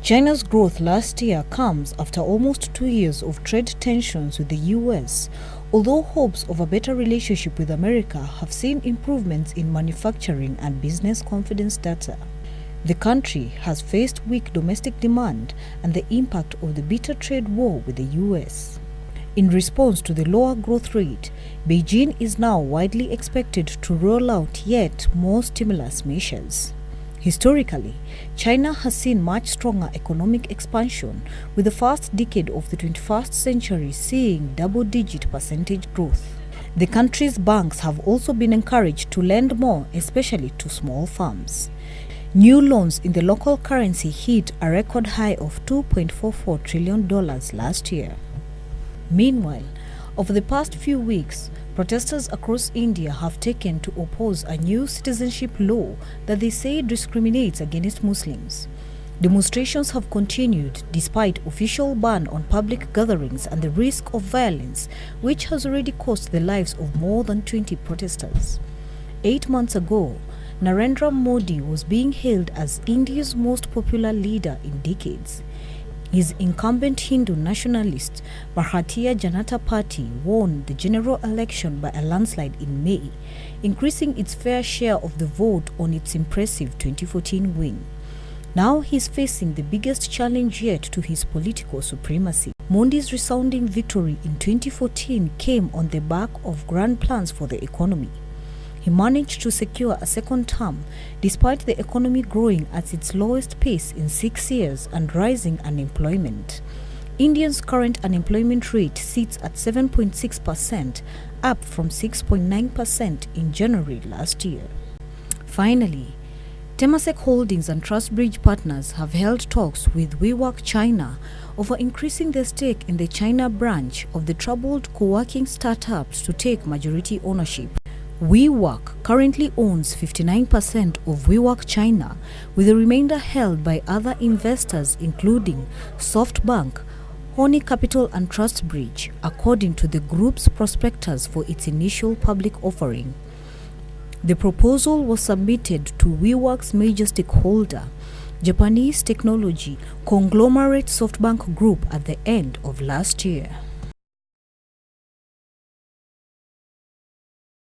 China's growth last year comes after almost 2 years of trade tensions with the US, although hopes of a better relationship with America have seen improvements in manufacturing and business confidence data. The country has faced weak domestic demand and the impact of the bitter trade war with the US. In response to the lower growth rate, Beijing is now widely expected to roll out yet more stimulus measures. Historically, China has seen much stronger economic expansion, with the first decade of the 21st century seeing double-digit percentage growth. The country's banks have also been encouraged to lend more, especially to small firms. New loans in the local currency hit a record high of $2.44 trillion last year. Meanwhile, over the past few weeks, protesters across India have taken to oppose a new citizenship law that they say discriminates against Muslims. Demonstrations have continued despite official ban on public gatherings and the risk of violence, which has already cost the lives of more than 20 protesters. 8 months ago, Narendra Modi was being hailed as India's most popular leader in decades. His incumbent Hindu nationalist Bharatiya Janata Party won the general election by a landslide in May, increasing its fair share of the vote on its impressive 2014 win. Now he is facing the biggest challenge yet to his political supremacy. Modi's resounding victory in 2014 came on the back of grand plans for the economy. He managed to secure a second term despite the economy growing at its lowest pace in 6 years and rising unemployment. India's current unemployment rate sits at 7.6%, up from 6.9% in January last year. Finally, Temasek Holdings and TrustBridge partners have held talks with WeWork China over increasing their stake in the China branch of the troubled co-working startups to take majority ownership. WeWork currently owns 59% of WeWork China, with the remainder held by other investors including SoftBank, Honey Capital and TrustBridge, according to the group's prospectus for its initial public offering. The proposal was submitted to WeWork's major stakeholder, Japanese technology conglomerate SoftBank Group, at the end of last year.